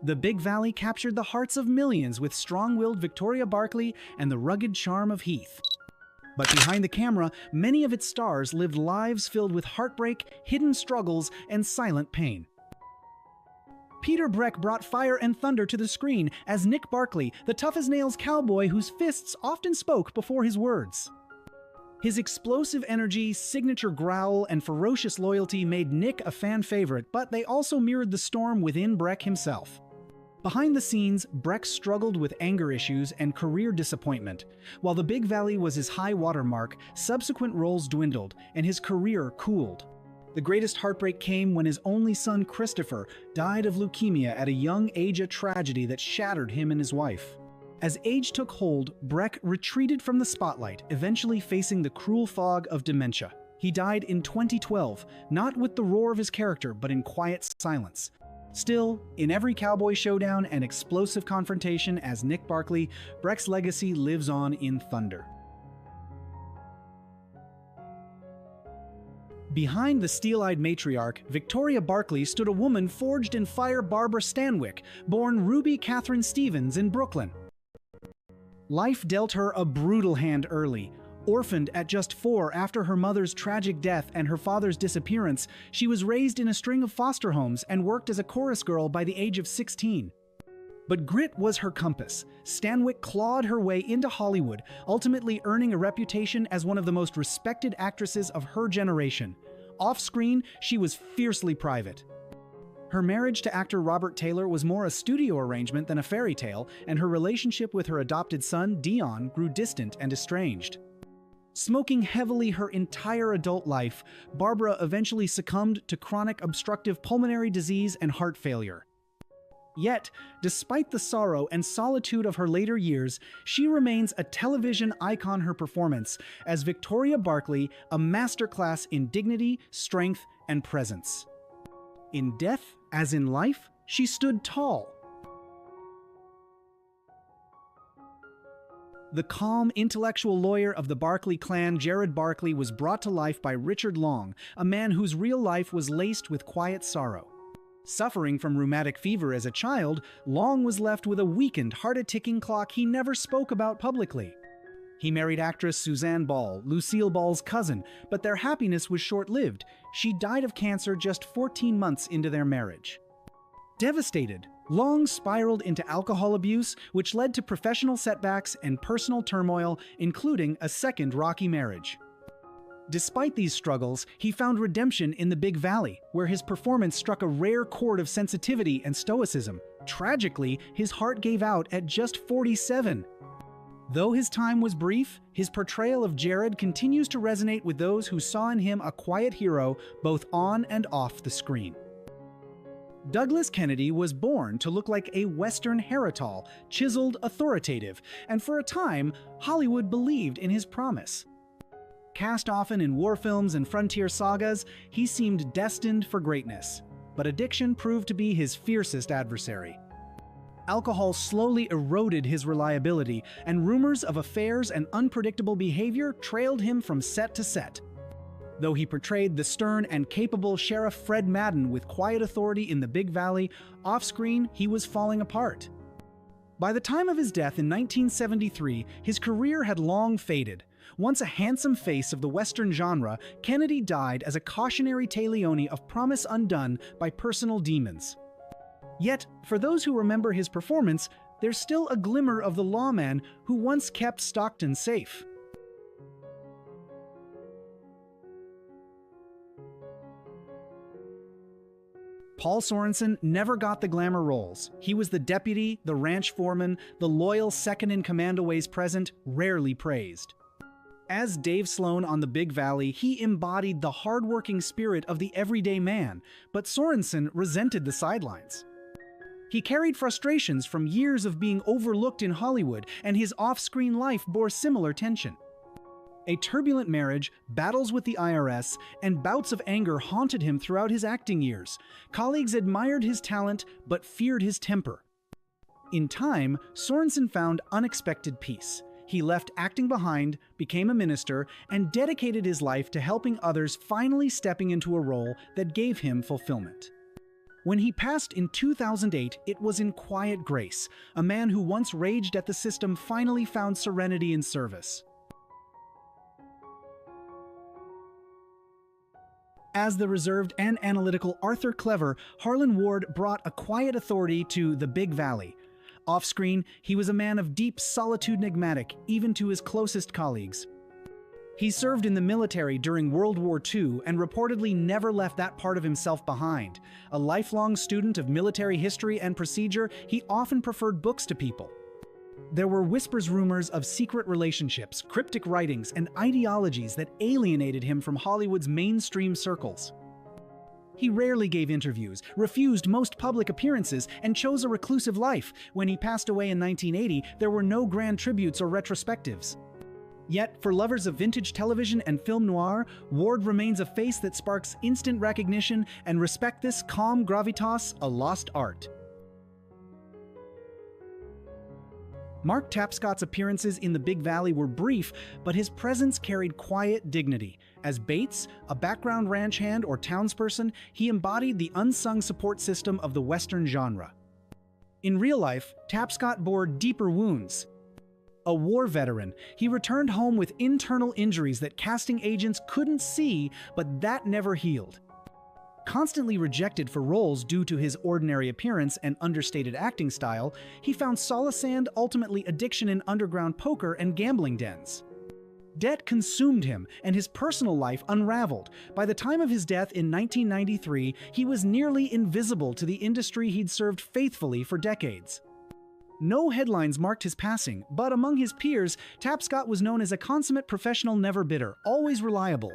The Big Valley captured the hearts of millions with strong-willed Victoria Barkley and the rugged charm of Heath. But behind the camera, many of its stars lived lives filled with heartbreak, hidden struggles, and silent pain. Peter Breck brought fire and thunder to the screen as Nick Barkley, the tough-as-nails cowboy whose fists often spoke before his words. His explosive energy, signature growl, and ferocious loyalty made Nick a fan favorite, but they also mirrored the storm within Breck himself. Behind the scenes, Breck struggled with anger issues and career disappointment. While The Big Valley was his high watermark, subsequent roles dwindled, and his career cooled. The greatest heartbreak came when his only son, Christopher, died of leukemia at a young age, a tragedy that shattered him and his wife. As age took hold, Breck retreated from the spotlight, eventually facing the cruel fog of dementia. He died in 2012, not with the roar of his character, but in quiet silence. Still, in every cowboy showdown and explosive confrontation as Nick Barkley, Breck's legacy lives on in thunder. Behind the steel-eyed matriarch, Victoria Barkley, stood a woman forged in fire, Barbara Stanwyck, born Ruby Catherine Stevens in Brooklyn. Life dealt her a brutal hand early. Orphaned at just 4 after her mother's tragic death and her father's disappearance, she was raised in a string of foster homes and worked as a chorus girl by the age of 16. But grit was her compass. Stanwyck clawed her way into Hollywood, ultimately earning a reputation as one of the most respected actresses of her generation. Off-screen, she was fiercely private. Her marriage to actor Robert Taylor was more a studio arrangement than a fairy tale, and her relationship with her adopted son, Dion, grew distant and estranged. Smoking heavily her entire adult life, Barbara eventually succumbed to chronic obstructive pulmonary disease and heart failure. Yet, despite the sorrow and solitude of her later years, she remains a television icon. Her performance as Victoria Barkley, a masterclass in dignity, strength, and presence. In death, as in life, she stood tall. The calm, intellectual lawyer of the Barkley clan, Jared Barkley, was brought to life by Richard Long, a man whose real life was laced with quiet sorrow. Suffering from rheumatic fever as a child, Long was left with a weakened heart, a ticking clock he never spoke about publicly. He married actress Suzanne Ball, Lucille Ball's cousin, but their happiness was short-lived. She died of cancer just 14 months into their marriage. Devastated, Long spiraled into alcohol abuse, which led to professional setbacks and personal turmoil, including a second rocky marriage. Despite these struggles, he found redemption in The Big Valley, where his performance struck a rare chord of sensitivity and stoicism. Tragically, his heart gave out at just 47. Though his time was brief, his portrayal of Jared continues to resonate with those who saw in him a quiet hero both on and off the screen. Douglas Kennedy was born to look like a Western Heritol, chiseled, authoritative, and for a time, Hollywood believed in his promise. Cast often in war films and frontier sagas, he seemed destined for greatness, but addiction proved to be his fiercest adversary. Alcohol slowly eroded his reliability, and rumors of affairs and unpredictable behavior trailed him from set to set. Though he portrayed the stern and capable Sheriff Fred Madden with quiet authority in The Big Valley, off-screen he was falling apart. By the time of his death in 1973, his career had long faded. Once a handsome face of the Western genre, Kennedy died as a cautionary tale of promise undone by personal demons. Yet, for those who remember his performance, there's still a glimmer of the lawman who once kept Stockton safe. Paul Sorensen never got the glamour roles. He was the deputy, the ranch foreman, the loyal second-in-command always present, rarely praised. As Dave Sloan on The Big Valley, he embodied the hard-working spirit of the everyday man, but Sorensen resented the sidelines. He carried frustrations from years of being overlooked in Hollywood, and his off-screen life bore similar tension. A turbulent marriage, battles with the IRS, and bouts of anger haunted him throughout his acting years. Colleagues admired his talent, but feared his temper. In time, Sorensen found unexpected peace. He left acting behind, became a minister, and dedicated his life to helping others, finally stepping into a role that gave him fulfillment. When he passed in 2008, it was in quiet grace. A man who once raged at the system finally found serenity in service. As the reserved and analytical Arthur Clever, Harlan Ward brought a quiet authority to the Big Valley. Off-screen, he was a man of deep solitude, enigmatic, even to his closest colleagues. He served in the military during World War II and reportedly never left that part of himself behind. A lifelong student of military history and procedure, he often preferred books to people. There were rumors of secret relationships, cryptic writings, and ideologies that alienated him from Hollywood's mainstream circles. He rarely gave interviews, refused most public appearances, and chose a reclusive life. When he passed away in 1980, there were no grand tributes or retrospectives. Yet, for lovers of vintage television and film noir, Ward remains a face that sparks instant recognition and respect. This calm gravitas, a lost art. Mark Tapscott's appearances in the Big Valley were brief, but his presence carried quiet dignity. As Bates, a background ranch hand or townsperson, he embodied the unsung support system of the Western genre. In real life, Tapscott bore deeper wounds. A war veteran, he returned home with internal injuries that casting agents couldn't see, but that never healed. Constantly rejected for roles due to his ordinary appearance and understated acting style, he found solace and, ultimately, addiction in underground poker and gambling dens. Debt consumed him, and his personal life unraveled. By the time of his death in 1993, he was nearly invisible to the industry he'd served faithfully for decades. No headlines marked his passing, but among his peers, Tapscott was known as a consummate professional, never bitter, always reliable.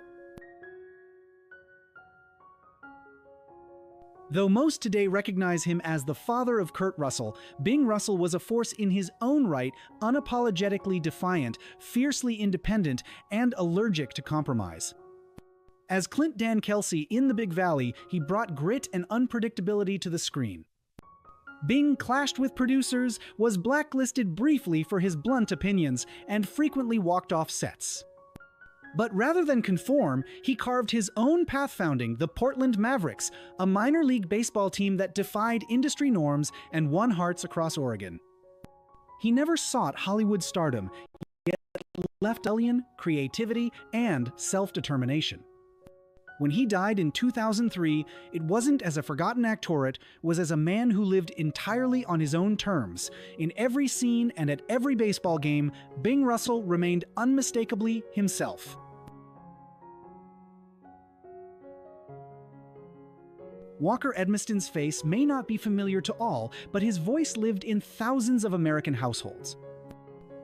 Though most today recognize him as the father of Kurt Russell, Bing Russell was a force in his own right, unapologetically defiant, fiercely independent, and allergic to compromise. As Clint Dan Kelsey in The Big Valley, he brought grit and unpredictability to the screen. Bing clashed with producers, was blacklisted briefly for his blunt opinions, and frequently walked off sets. But rather than conform, he carved his own path, founding the Portland Mavericks, a minor league baseball team that defied industry norms and won hearts across Oregon. He never sought Hollywood stardom, yet left rebellion, creativity, and self-determination. When he died in 2003, it wasn't as a forgotten actor, it was as a man who lived entirely on his own terms. In every scene and at every baseball game, Bing Russell remained unmistakably himself. Walker Edmiston's face may not be familiar to all, but his voice lived in thousands of American households.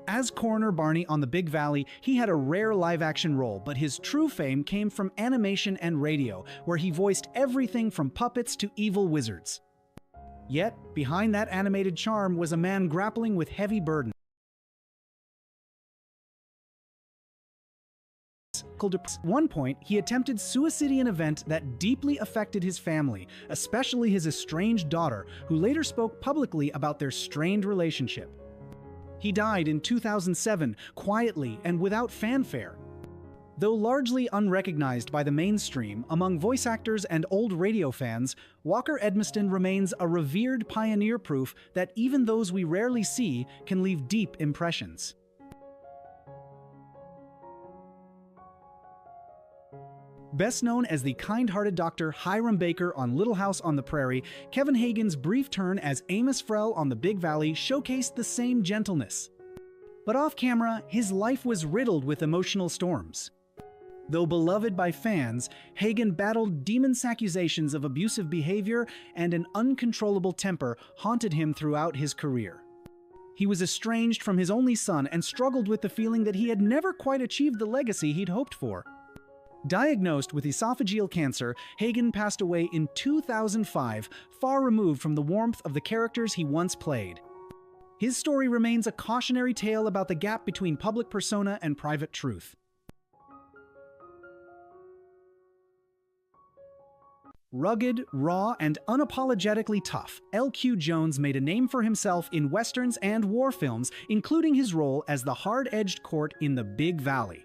As Coroner Barney on The Big Valley, he had a rare live-action role, but his true fame came from animation and radio, where he voiced everything from puppets to evil wizards. Yet, behind that animated charm was a man grappling with heavy burdens. At one point, he attempted suicide in an event that deeply affected his family, especially his estranged daughter, who later spoke publicly about their strained relationship. He died in 2007, quietly and without fanfare. Though largely unrecognized by the mainstream, among voice actors and old radio fans, Walker Edmiston remains a revered pioneer, proof that even those we rarely see can leave deep impressions. Best known as the kind-hearted Dr. Hiram Baker on Little House on the Prairie, Kevin Hagen's brief turn as Amos Frell on The Big Valley showcased the same gentleness. But off-camera, his life was riddled with emotional storms. Though beloved by fans, Hagen battled demons. Accusations of abusive behavior and an uncontrollable temper haunted him throughout his career. He was estranged from his only son and struggled with the feeling that he had never quite achieved the legacy he'd hoped for. Diagnosed with esophageal cancer, Hagen passed away in 2005, far removed from the warmth of the characters he once played. His story remains a cautionary tale about the gap between public persona and private truth. Rugged, raw, and unapologetically tough, L.Q. Jones made a name for himself in westerns and war films, including his role as the hard-edged court in The Big Valley.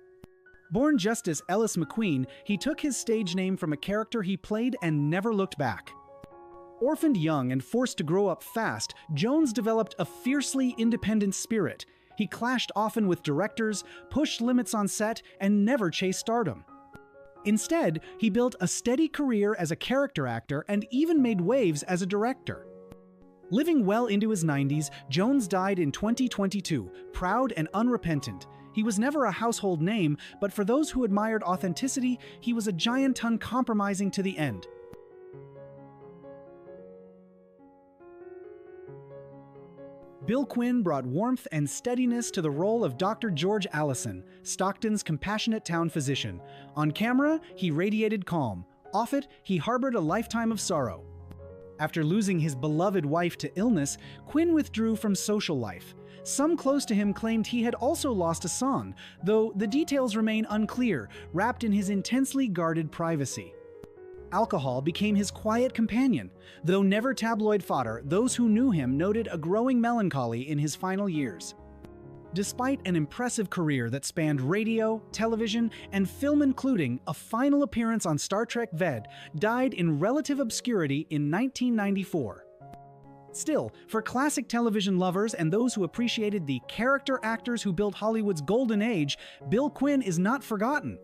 Born Justice Ellis McQueen, he took his stage name from a character he played and never looked back. Orphaned young and forced to grow up fast, Jones developed a fiercely independent spirit. He clashed often with directors, pushed limits on set, and never chased stardom. Instead, he built a steady career as a character actor and even made waves as a director. Living well into his 90s, Jones died in 2022, proud and unrepentant. He was never a household name, but for those who admired authenticity, he was a giant uncompromising to the end. Bill Quinn brought warmth and steadiness to the role of Dr. George Allison, Stockton's compassionate town physician. On camera, he radiated calm. Off it, he harbored a lifetime of sorrow. After losing his beloved wife to illness, Quinn withdrew from social life. Some close to him claimed he had also lost a son, though the details remain unclear, wrapped in his intensely guarded privacy. Alcohol became his quiet companion. Though never tabloid fodder, those who knew him noted a growing melancholy in his final years. Despite an impressive career that spanned radio, television, and film, including a final appearance on Star Trek Ved, died in relative obscurity in 1994. Still, for classic television lovers and those who appreciated the character actors who built Hollywood's golden age, Bill Quinn is not forgotten.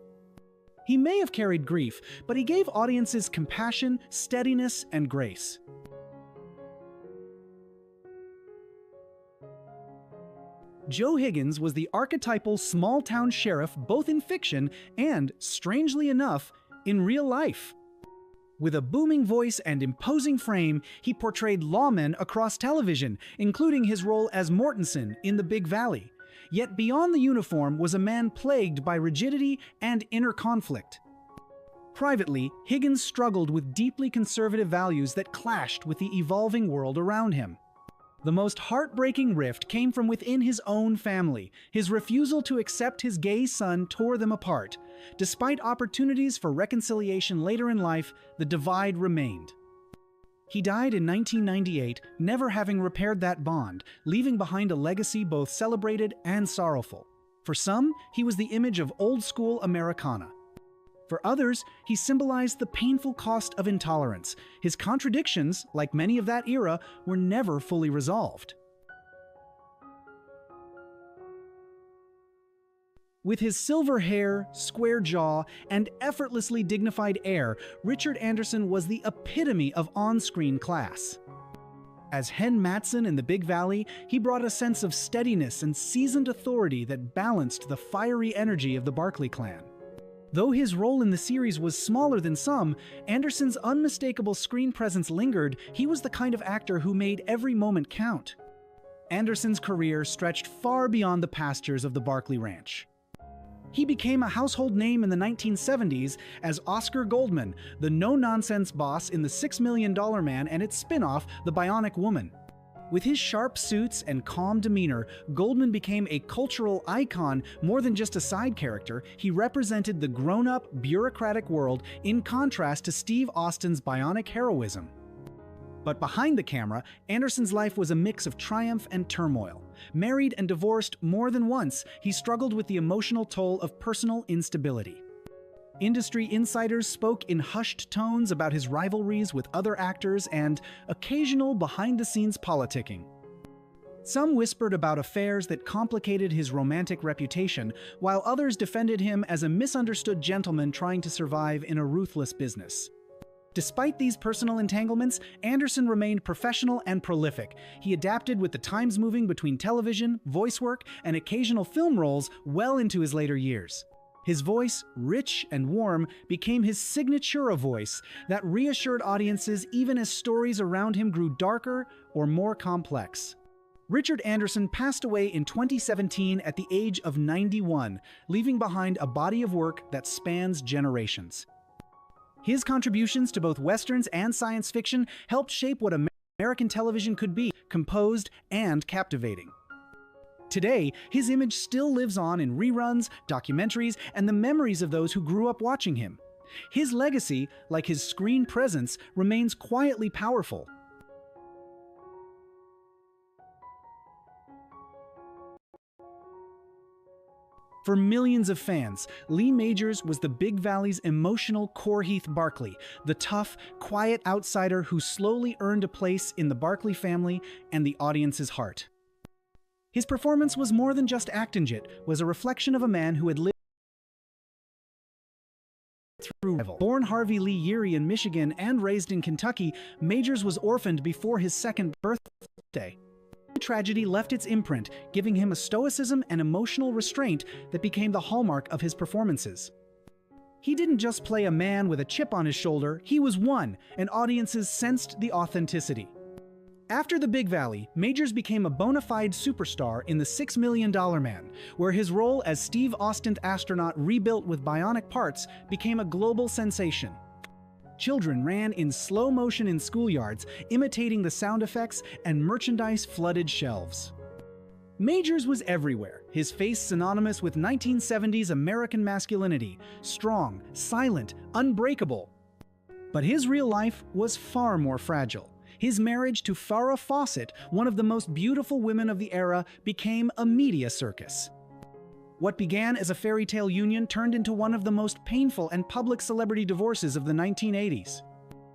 He may have carried grief, but he gave audiences compassion, steadiness, and grace. Joe Higgins was the archetypal small-town sheriff both in fiction and, strangely enough, in real life. With a booming voice and imposing frame, he portrayed lawmen across television, including his role as Mortensen in The Big Valley. Yet beyond the uniform was a man plagued by rigidity and inner conflict. Privately, Higgins struggled with deeply conservative values that clashed with the evolving world around him. The most heartbreaking rift came from within his own family. His refusal to accept his gay son tore them apart. Despite opportunities for reconciliation later in life, the divide remained. He died in 1998, never having repaired that bond, leaving behind a legacy both celebrated and sorrowful. For some, he was the image of old-school Americana. For others, he symbolized the painful cost of intolerance. His contradictions, like many of that era, were never fully resolved. With his silver hair, square jaw, and effortlessly dignified air, Richard Anderson was the epitome of on-screen class. As Hen Matson in The Big Valley, he brought a sense of steadiness and seasoned authority that balanced the fiery energy of the Barkley clan. Though his role in the series was smaller than some, Anderson's unmistakable screen presence lingered. He was the kind of actor who made every moment count. Anderson's career stretched far beyond the pastures of the Barkley Ranch. He became a household name in the 1970s as Oscar Goldman, the no-nonsense boss in The $6 Million Man and its spin-off, The Bionic Woman. With his sharp suits and calm demeanor, Goldman became a cultural icon more than just a side character. He represented the grown-up, bureaucratic world in contrast to Steve Austin's bionic heroism. But behind the camera, Anderson's life was a mix of triumph and turmoil. Married and divorced more than once, he struggled with the emotional toll of personal instability. Industry insiders spoke in hushed tones about his rivalries with other actors and occasional behind-the-scenes politicking. Some whispered about affairs that complicated his romantic reputation, while others defended him as a misunderstood gentleman trying to survive in a ruthless business. Despite these personal entanglements, Anderson remained professional and prolific. He adapted with the times moving between television, voice work, and occasional film roles well into his later years. His voice, rich and warm, became his signature voice that reassured audiences even as stories around him grew darker or more complex. Richard Anderson passed away in 2017 at the age of 91, leaving behind a body of work that spans generations. His contributions to both westerns and science fiction helped shape what American television could be, composed and captivating. Today, his image still lives on in reruns, documentaries, and the memories of those who grew up watching him. His legacy, like his screen presence, remains quietly powerful. For millions of fans, Lee Majors was the Big Valley's emotional Corheath Barkley, the tough, quiet outsider who slowly earned a place in the Barkley family and the audience's heart. His performance was more than just actingit, was a reflection of a man who had lived through rival. Born Harvey Lee Yeary in Michigan and raised in Kentucky, Majors was orphaned before his second birthday. Tragedy left its imprint, giving him a stoicism and emotional restraint that became the hallmark of his performances. He didn't just play a man with a chip on his shoulder, he was one, and audiences sensed the authenticity. After The Big Valley, Majors became a bona fide superstar in The $6 Million Man, where his role as Steve Austin astronaut rebuilt with bionic parts became a global sensation. Children ran in slow motion in schoolyards, imitating the sound effects, and merchandise flooded shelves. Majors was everywhere, his face synonymous with 1970s American masculinity, strong, silent, unbreakable. But his real life was far more fragile. His marriage to Farrah Fawcett, one of the most beautiful women of the era, became a media circus. What began as a fairy tale union turned into one of the most painful and public celebrity divorces of the 1980s.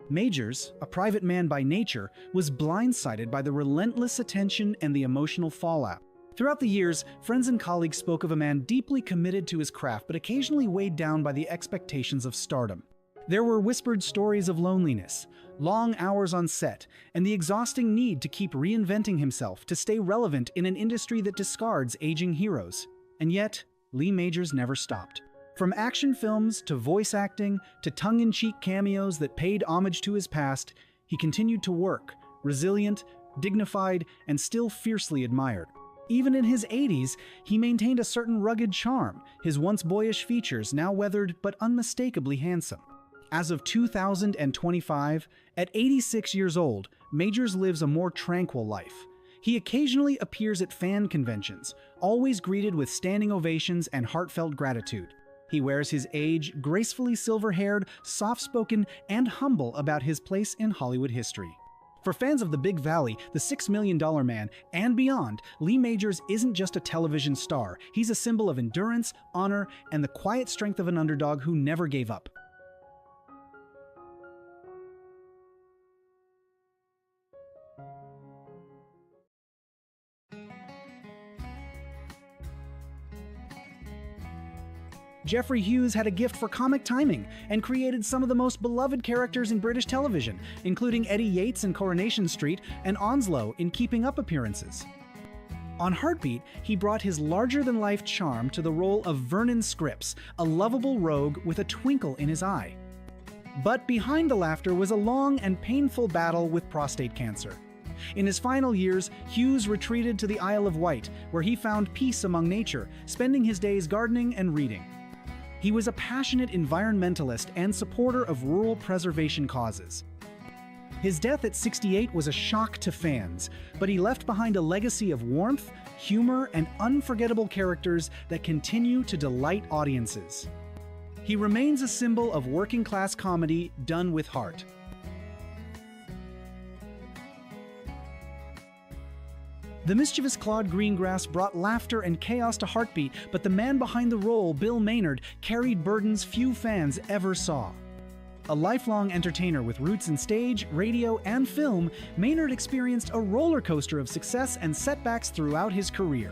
Majors, a private man by nature, was blindsided by the relentless attention and the emotional fallout. Throughout the years, friends and colleagues spoke of a man deeply committed to his craft but occasionally weighed down by the expectations of stardom. There were whispered stories of loneliness, long hours on set, and the exhausting need to keep reinventing himself to stay relevant in an industry that discards aging heroes. And yet, Lee Majors never stopped. From action films to voice acting to tongue-in-cheek cameos that paid homage to his past, he continued to work, resilient, dignified, and still fiercely admired. Even in his 80s, he maintained a certain rugged charm, his once boyish features now weathered but unmistakably handsome. As of 2025, at 86 years old, Majors lives a more tranquil life. He occasionally appears at fan conventions, always greeted with standing ovations and heartfelt gratitude. He wears his age gracefully silver-haired, soft-spoken, and humble about his place in Hollywood history. For fans of The Big Valley, The $6 Million Man, and beyond, Lee Majors isn't just a television star. He's a symbol of endurance, honor, and the quiet strength of an underdog who never gave up. Geoffrey Hughes had a gift for comic timing and created some of the most beloved characters in British television, including Eddie Yates in Coronation Street and Onslow in Keeping Up appearances. On Heartbeat, he brought his larger-than-life charm to the role of Vernon Scripps, a lovable rogue with a twinkle in his eye. But behind the laughter was a long and painful battle with prostate cancer. In his final years, Hughes retreated to the Isle of Wight, where he found peace among nature, spending his days gardening and reading. He was a passionate environmentalist and supporter of rural preservation causes. His death at 68 was a shock to fans, but he left behind a legacy of warmth, humor, and unforgettable characters that continue to delight audiences. He remains a symbol of working-class comedy done with heart. The mischievous Claude Greengrass brought laughter and chaos to Heartbeat, but the man behind the role, Bill Maynard, carried burdens few fans ever saw. A lifelong entertainer with roots in stage, radio, and film, Maynard experienced a roller coaster of success and setbacks throughout his career.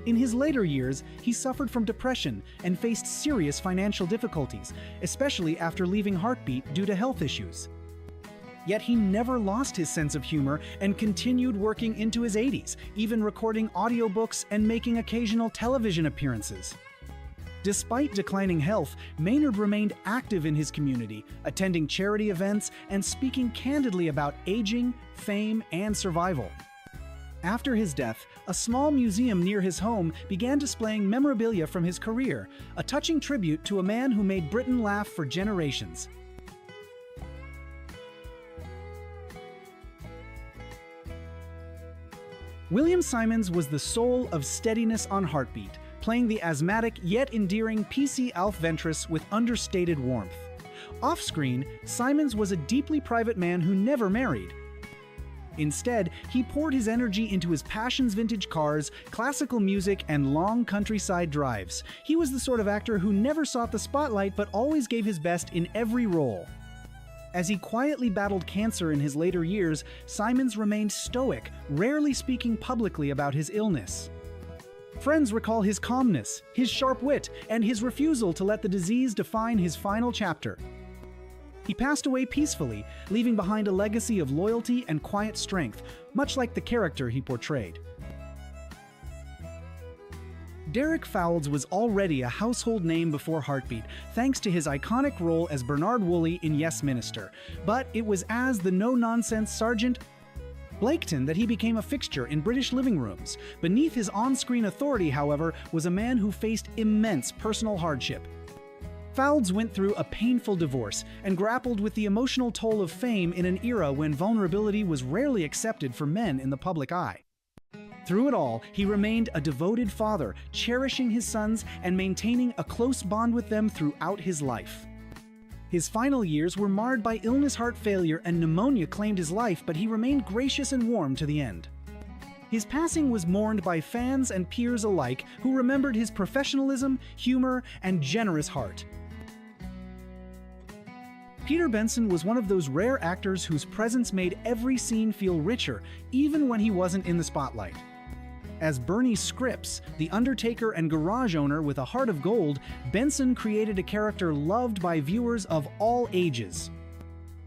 In his later years, he suffered from depression and faced serious financial difficulties, especially after leaving Heartbeat due to health issues. Yet he never lost his sense of humor and continued working into his 80s, even recording audiobooks and making occasional television appearances. Despite declining health, Maynard remained active in his community, attending charity events and speaking candidly about aging, fame, and survival. After his death, a small museum near his home began displaying memorabilia from his career, a touching tribute to a man who made Britain laugh for generations. William Simonds was the soul of steadiness on Heartbeat, playing the asthmatic yet endearing PC Alf Ventress with understated warmth. Off-screen, Simonds was a deeply private man who never married. Instead, he poured his energy into his passion's vintage cars, classical music, and long countryside drives. He was the sort of actor who never sought the spotlight but always gave his best in every role. As he quietly battled cancer in his later years, Simons remained stoic, rarely speaking publicly about his illness. Friends recall his calmness, his sharp wit, and his refusal to let the disease define his final chapter. He passed away peacefully, leaving behind a legacy of loyalty and quiet strength, much like the character he portrayed. Derek Fowlds was already a household name before Heartbeat, thanks to his iconic role as Bernard Woolley in Yes Minister. But it was as the no-nonsense Sergeant Blaketon that he became a fixture in British living rooms. Beneath his on-screen authority, however, was a man who faced immense personal hardship. Fowlds went through a painful divorce and grappled with the emotional toll of fame in an era when vulnerability was rarely accepted for men in the public eye. Through it all, he remained a devoted father, cherishing his sons and maintaining a close bond with them throughout his life. His final years were marred by illness, heart failure, and pneumonia claimed his life, but he remained gracious and warm to the end. His passing was mourned by fans and peers alike who remembered his professionalism, humor, and generous heart. Peter Benson was one of those rare actors whose presence made every scene feel richer, even when he wasn't in the spotlight. As Bernie Scripps, the undertaker and garage owner with a heart of gold, Benson created a character loved by viewers of all ages.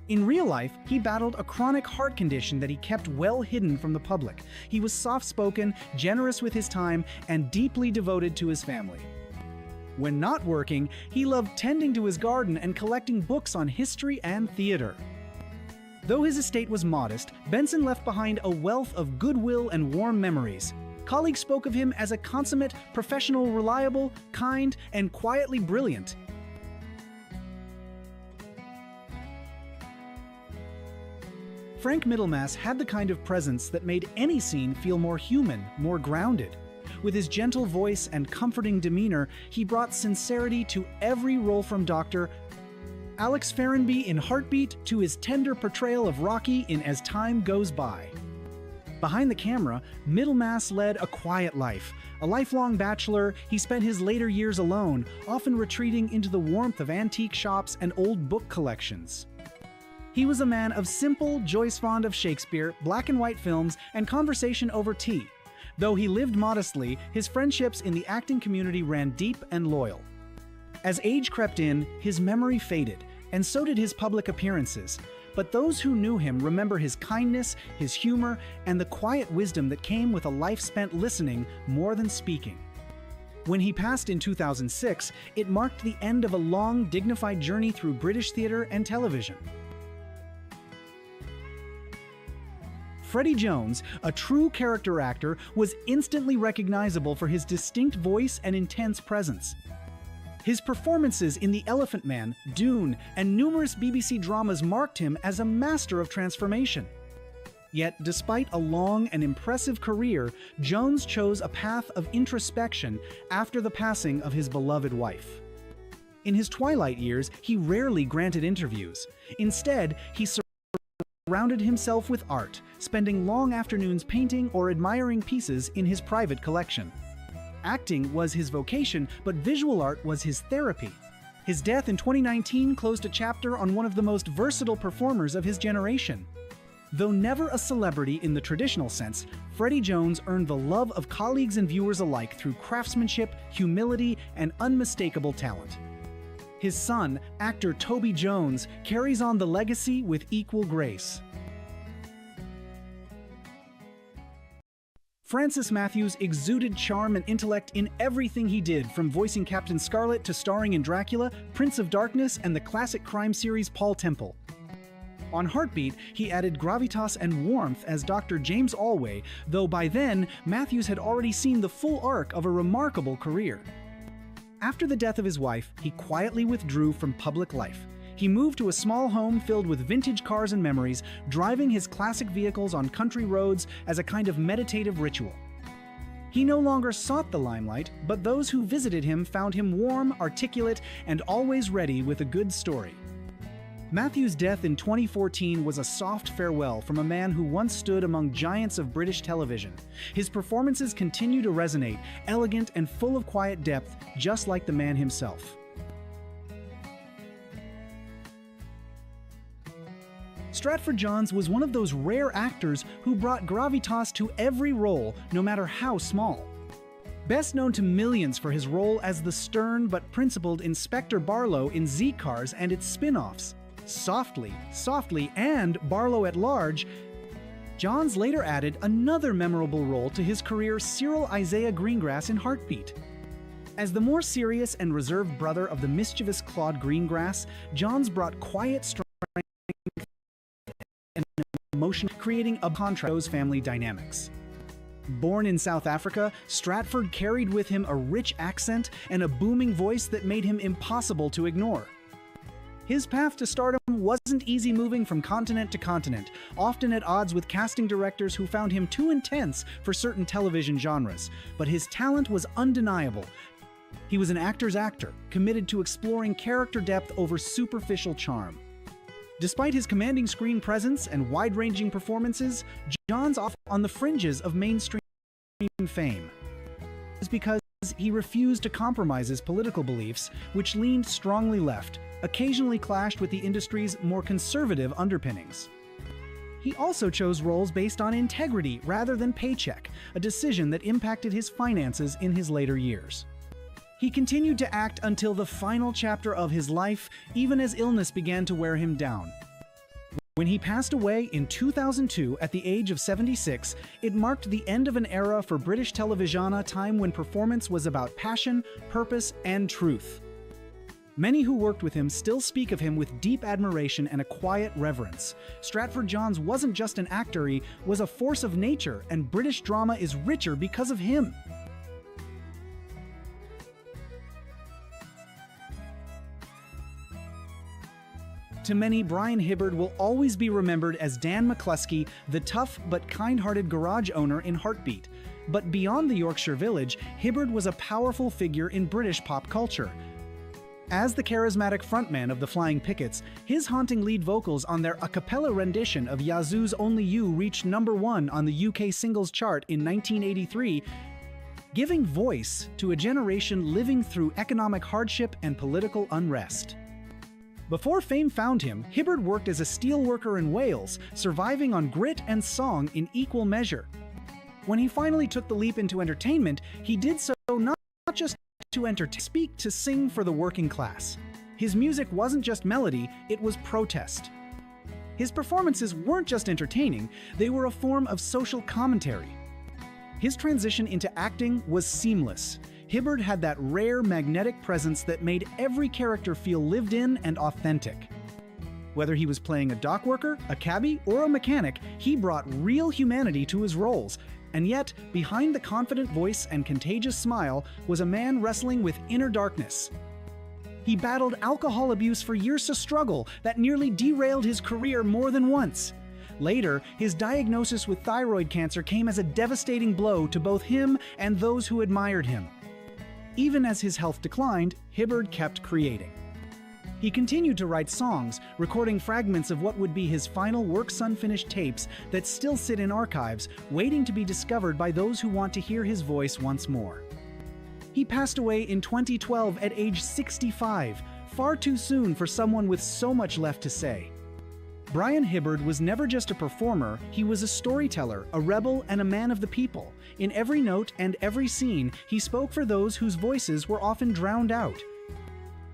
In real life, he battled a chronic heart condition that he kept well hidden from the public. He was soft-spoken, generous with his time, and deeply devoted to his family. When not working, he loved tending to his garden and collecting books on history and theater. Though his estate was modest, Benson left behind a wealth of goodwill and warm memories. Colleagues spoke of him as a consummate professional, reliable, kind, and quietly brilliant. Frank Middlemass had the kind of presence that made any scene feel more human, more grounded. With his gentle voice and comforting demeanor, he brought sincerity to every role, from Dr. Alex Ferrenby in Heartbeat to his tender portrayal of Rocky in As Time Goes By. Behind the camera, Middlemass led a quiet life. A lifelong bachelor, he spent his later years alone, often retreating into the warmth of antique shops and old book collections. He was a man of simple, joyous, fond of Shakespeare, black and white films, and conversation over tea. Though he lived modestly, his friendships in the acting community ran deep and loyal. As age crept in, his memory faded, and so did his public appearances. But those who knew him remember his kindness, his humor, and the quiet wisdom that came with a life spent listening more than speaking. When he passed in 2006, it marked the end of a long, dignified journey through British theater and television. Freddie Jones, a true character actor, was instantly recognizable for his distinct voice and intense presence. His performances in The Elephant Man, Dune, and numerous BBC dramas marked him as a master of transformation. Yet, despite a long and impressive career, Jones chose a path of introspection after the passing of his beloved wife. In his twilight years, he rarely granted interviews. Instead, he surrounded himself with art, spending long afternoons painting or admiring pieces in his private collection. Acting was his vocation, but visual art was his therapy. His death in 2019 closed a chapter on one of the most versatile performers of his generation. Though never a celebrity in the traditional sense, Freddie Jones earned the love of colleagues and viewers alike through craftsmanship, humility, and unmistakable talent. His son, actor Toby Jones, carries on the legacy with equal grace. Francis Matthews exuded charm and intellect in everything he did, from voicing Captain Scarlet to starring in Dracula, Prince of Darkness, and the classic crime series Paul Temple. On Heartbeat, he added gravitas and warmth as Dr. James Allway, though by then, Matthews had already seen the full arc of a remarkable career. After the death of his wife, he quietly withdrew from public life. He moved to a small home filled with vintage cars and memories, driving his classic vehicles on country roads as a kind of meditative ritual. He no longer sought the limelight, but those who visited him found him warm, articulate, and always ready with a good story. Matthew's death in 2014 was a soft farewell from a man who once stood among giants of British television. His performances continue to resonate, elegant and full of quiet depth, just like the man himself. Stratford-Johns was one of those rare actors who brought gravitas to every role, no matter how small. Best known to millions for his role as the stern but principled Inspector Barlow in Z-Cars and its spin-offs, Softly, and Barlow at Large, Johns later added another memorable role to his career, Cyril Isaiah Greengrass in Heartbeat. As the more serious and reserved brother of the mischievous Claude Greengrass, Johns brought quiet strength and emotion, creating a contrast to family dynamics. Born in South Africa, Stratford carried with him a rich accent and a booming voice that made him impossible to ignore. His path to stardom wasn't easy, moving from continent to continent, often at odds with casting directors who found him too intense for certain television genres, but his talent was undeniable. He was an actor's actor, committed to exploring character depth over superficial charm. Despite his commanding screen presence and wide-ranging performances, Johns off on the fringes of mainstream fame. It's because he refused to compromise his political beliefs, which leaned strongly left, occasionally clashed with the industry's more conservative underpinnings. He also chose roles based on integrity rather than paycheck, a decision that impacted his finances in his later years. He continued to act until the final chapter of his life, even as illness began to wear him down. When he passed away in 2002 at the age of 76, it marked the end of an era for British television, a time when performance was about passion, purpose, and truth. Many who worked with him still speak of him with deep admiration and a quiet reverence. Stratford-Johns wasn't just an actor, he was a force of nature, and British drama is richer because of him. To many, Brian Hibberd will always be remembered as Dan McCluskey, the tough but kind-hearted garage owner in Heartbeat. But beyond the Yorkshire village, Hibberd was a powerful figure in British pop culture. As the charismatic frontman of the Flying Pickets, his haunting lead vocals on their a cappella rendition of Yazoo's Only You reached #1 on the UK singles chart in 1983, giving voice to a generation living through economic hardship and political unrest. Before fame found him, Hibberd worked as a steelworker in Wales, surviving on grit and song in equal measure. When he finally took the leap into entertainment, he did so not just to speak to sing for the working class. His music wasn't just melody, it was protest. His performances weren't just entertaining, they were a form of social commentary. His transition into acting was seamless. Hibberd had that rare magnetic presence that made every character feel lived in and authentic. Whether he was playing a dock worker, a cabbie, or a mechanic, he brought real humanity to his roles. And yet, behind the confident voice and contagious smile was a man wrestling with inner darkness. He battled alcohol abuse for years, a struggle that nearly derailed his career more than once. Later, his diagnosis with thyroid cancer came as a devastating blow to both him and those who admired him. Even as his health declined, Hibberd kept creating. He continued to write songs, recording fragments of what would be his final works-unfinished tapes that still sit in archives, waiting to be discovered by those who want to hear his voice once more. He passed away in 2012 at age 65, far too soon for someone with so much left to say. Brian Hibberd was never just a performer, he was a storyteller, a rebel, and a man of the people. In every note and every scene, he spoke for those whose voices were often drowned out.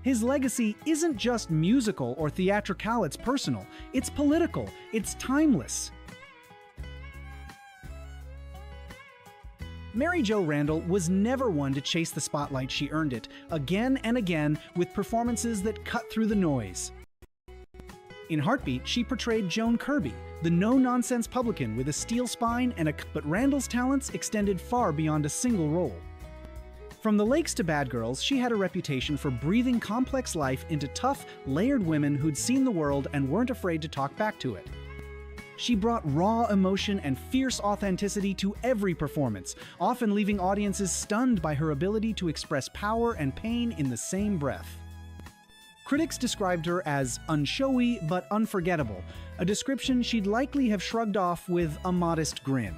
His legacy isn't just musical or theatrical, it's personal, it's political, it's timeless. Mary Jo Randall was never one to chase the spotlight, she earned it, again and again, with performances that cut through the noise. In Heartbeat, she portrayed Joan Kirby, the no-nonsense publican with a steel spine but Randall's talents extended far beyond a single role. From The Lakes to Bad Girls, she had a reputation for breathing complex life into tough, layered women who'd seen the world and weren't afraid to talk back to it. She brought raw emotion and fierce authenticity to every performance, often leaving audiences stunned by her ability to express power and pain in the same breath. Critics described her as unshowy but unforgettable, a description she'd likely have shrugged off with a modest grin.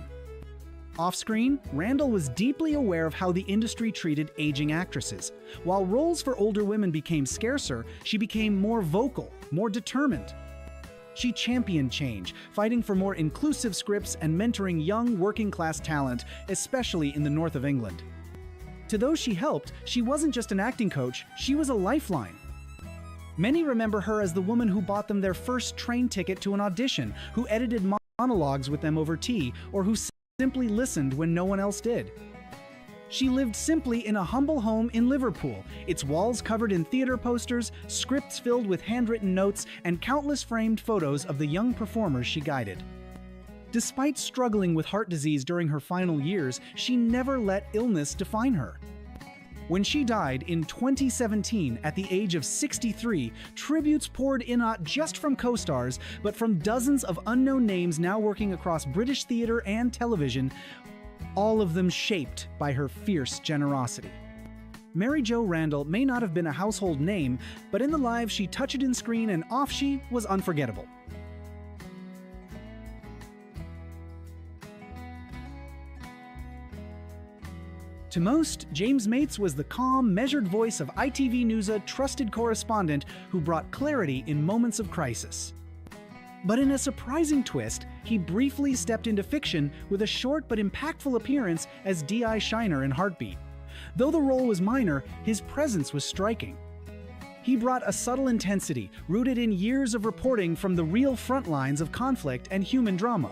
Off-screen, Randall was deeply aware of how the industry treated aging actresses. While roles for older women became scarcer, she became more vocal, more determined. She championed change, fighting for more inclusive scripts and mentoring young working-class talent, especially in the north of England. To those she helped, she wasn't just an acting coach, she was a lifeline. Many remember her as the woman who bought them their first train ticket to an audition, who edited monologues with them over tea, or who simply listened when no one else did. She lived simply in a humble home in Liverpool, its walls covered in theater posters, scripts filled with handwritten notes, and countless framed photos of the young performers she guided. Despite struggling with heart disease during her final years, she never let illness define her. When she died in 2017 at the age of 63, tributes poured in not just from co-stars, but from dozens of unknown names now working across British theater and television, all of them shaped by her fierce generosity. Mary Jo Randall may not have been a household name, but in the lives she touched in screen and off she was unforgettable. To most, James Mates was the calm, measured voice of ITV News, a trusted correspondent who brought clarity in moments of crisis. But in a surprising twist, he briefly stepped into fiction with a short but impactful appearance as D.I. Shiner in Heartbeat. Though the role was minor, his presence was striking. He brought a subtle intensity, rooted in years of reporting from the real front lines of conflict and human drama.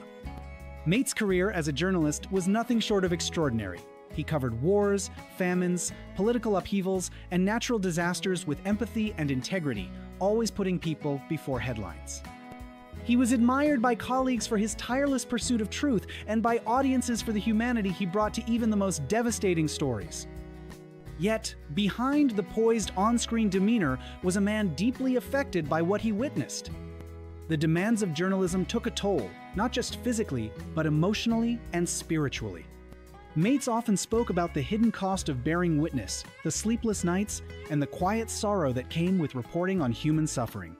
Mates' career as a journalist was nothing short of extraordinary. He covered wars, famines, political upheavals, and natural disasters with empathy and integrity, always putting people before headlines. He was admired by colleagues for his tireless pursuit of truth and by audiences for the humanity he brought to even the most devastating stories. Yet, behind the poised on-screen demeanor was a man deeply affected by what he witnessed. The demands of journalism took a toll, not just physically, but emotionally and spiritually. Mates often spoke about the hidden cost of bearing witness, the sleepless nights, and the quiet sorrow that came with reporting on human suffering.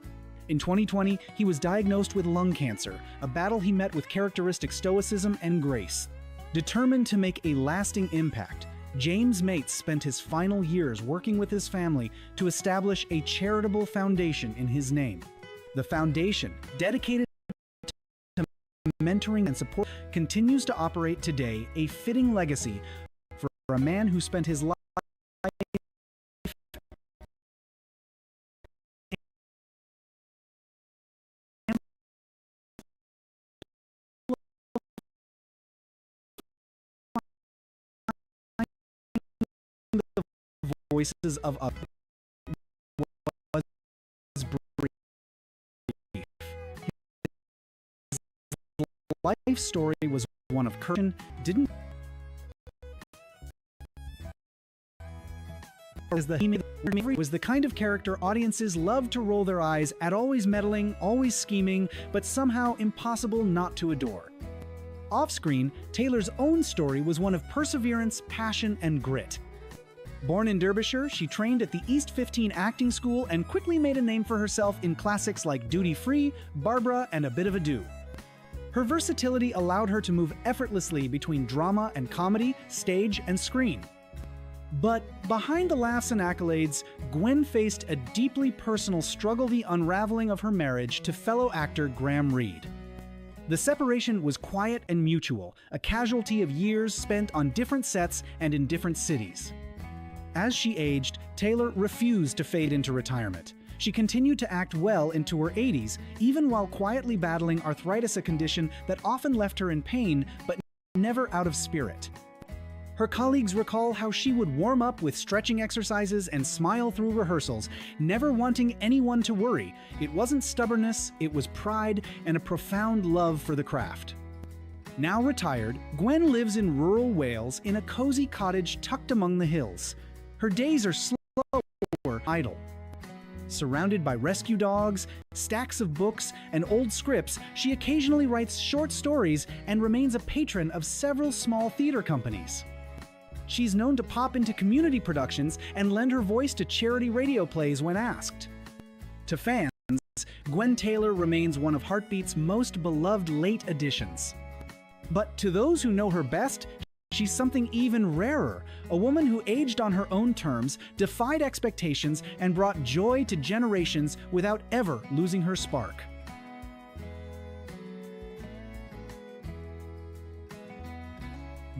In 2020, he was diagnosed with lung cancer, a battle he met with characteristic stoicism and grace. Determined to make a lasting impact, James Mates spent his final years working with his family to establish a charitable foundation in his name. The foundation, dedicated to mentoring and support, continues to operate today, a fitting legacy for a man who spent his life voices of others. Was brief. His life story was one of courage. Was the kind of character audiences loved to roll their eyes at, always meddling, always scheming, but somehow impossible not to adore. Off-screen, Taylor's own story was one of perseverance, passion, and grit. Born in Derbyshire, she trained at the East 15 Acting School and quickly made a name for herself in classics like Duty Free, Barbara, and A Bit of Ado. Her versatility allowed her to move effortlessly between drama and comedy, stage and screen. But behind the laughs and accolades, Gwen faced a deeply personal struggle, the unraveling of her marriage to fellow actor Graham Reed. The separation was quiet and mutual, a casualty of years spent on different sets and in different cities. As she aged, Taylor refused to fade into retirement. She continued to act well into her 80s, even while quietly battling arthritis, a condition that often left her in pain but never out of spirit. Her colleagues recall how she would warm up with stretching exercises and smile through rehearsals, never wanting anyone to worry. It wasn't stubbornness, it was pride and a profound love for the craft. Now retired, Gwen lives in rural Wales in a cozy cottage tucked among the hills. Her days are slow or idle. Surrounded by rescue dogs, stacks of books, and old scripts, she occasionally writes short stories and remains a patron of several small theater companies. She's known to pop into community productions and lend her voice to charity radio plays when asked. To fans, Gwen Taylor remains one of Heartbeat's most beloved late additions. But to those who know her best, she's something even rarer, a woman who aged on her own terms, defied expectations, and brought joy to generations without ever losing her spark.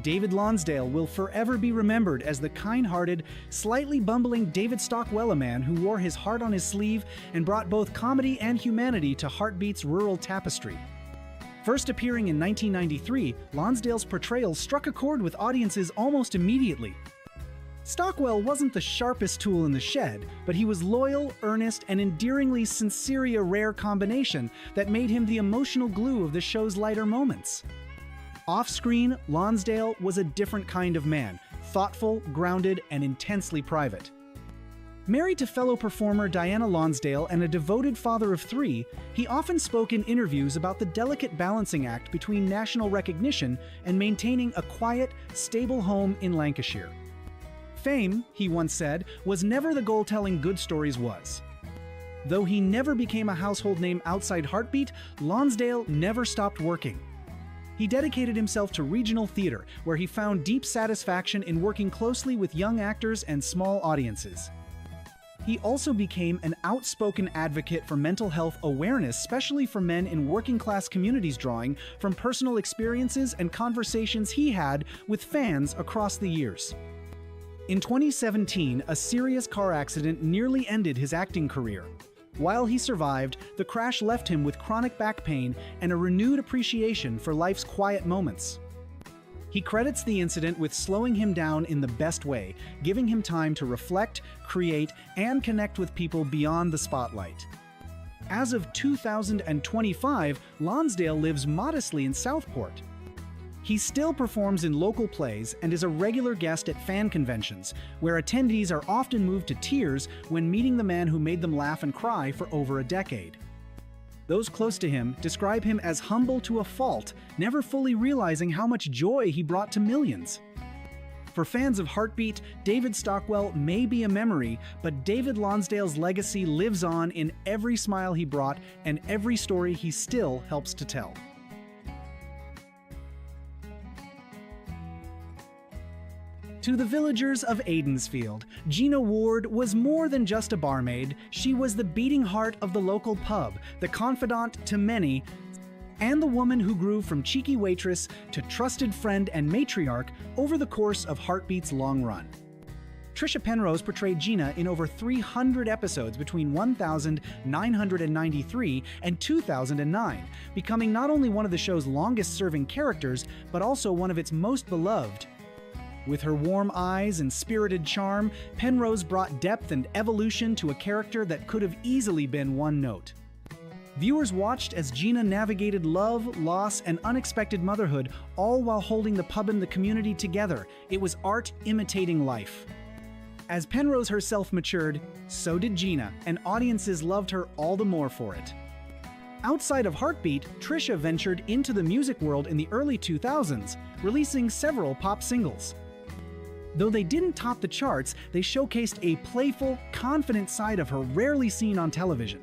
David Lonsdale will forever be remembered as the kind-hearted, slightly bumbling David Stockwell, a man who wore his heart on his sleeve and brought both comedy and humanity to Heartbeat's rural tapestry. First appearing in 1993, Lonsdale's portrayal struck a chord with audiences almost immediately. Stockwell wasn't the sharpest tool in the shed, but he was loyal, earnest, and endearingly sincere, a rare combination that made him the emotional glue of the show's lighter moments. Off-screen, Lonsdale was a different kind of man, thoughtful, grounded, and intensely private. Married to fellow performer Diana Lonsdale and a devoted father of three, he often spoke in interviews about the delicate balancing act between national recognition and maintaining a quiet, stable home in Lancashire. Fame, he once said, was never the goal telling good stories was. Though he never became a household name outside Heartbeat, Lonsdale never stopped working. He dedicated himself to regional theater, where he found deep satisfaction in working closely with young actors and small audiences. He also became an outspoken advocate for mental health awareness, especially for men in working-class communities, drawing from personal experiences and conversations he had with fans across the years. In 2017, a serious car accident nearly ended his acting career. While he survived, the crash left him with chronic back pain and a renewed appreciation for life's quiet moments. He credits the incident with slowing him down in the best way, giving him time to reflect, create, and connect with people beyond the spotlight. As of 2025, Lonsdale lives modestly in Southport. He still performs in local plays and is a regular guest at fan conventions, where attendees are often moved to tears when meeting the man who made them laugh and cry for over a decade. Those close to him describe him as humble to a fault, never fully realizing how much joy he brought to millions. For fans of Heartbeat, David Stockwell may be a memory, but David Lonsdale's legacy lives on in every smile he brought and every story he still helps to tell. To the villagers of Aidensfield, Gina Ward was more than just a barmaid. She was the beating heart of the local pub, the confidant to many, and the woman who grew from cheeky waitress to trusted friend and matriarch over the course of Heartbeat's long run. Trisha Penrose portrayed Gina in over 300 episodes between 1993 and 2009, becoming not only one of the show's longest-serving characters, but also one of its most beloved. With her warm eyes and spirited charm, Penrose brought depth and evolution to a character that could have easily been one note. Viewers watched as Gina navigated love, loss, and unexpected motherhood, all while holding the pub and the community together. It was art imitating life. As Penrose herself matured, so did Gina, and audiences loved her all the more for it. Outside of Heartbeat, Trisha ventured into the music world in the early 2000s, releasing several pop singles. Though they didn't top the charts, they showcased a playful, confident side of her rarely seen on television.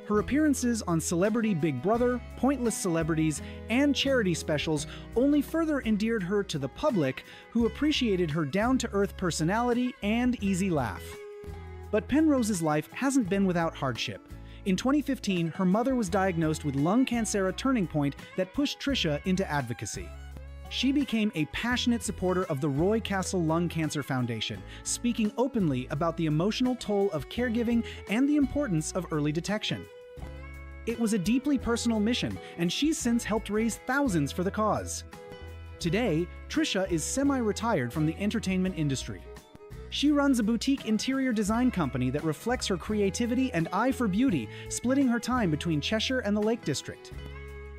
Her appearances on Celebrity Big Brother, Pointless Celebrities, and charity specials only further endeared her to the public, who appreciated her down-to-earth personality and easy laugh. But Penrose's life hasn't been without hardship. In 2015, her mother was diagnosed with lung cancer, a turning point that pushed Trisha into advocacy. She became a passionate supporter of the Roy Castle Lung Cancer Foundation, speaking openly about the emotional toll of caregiving and the importance of early detection. It was a deeply personal mission, and she's since helped raise thousands for the cause. Today, Trisha is semi-retired from the entertainment industry. She runs a boutique interior design company that reflects her creativity and eye for beauty, splitting her time between Cheshire and the Lake District.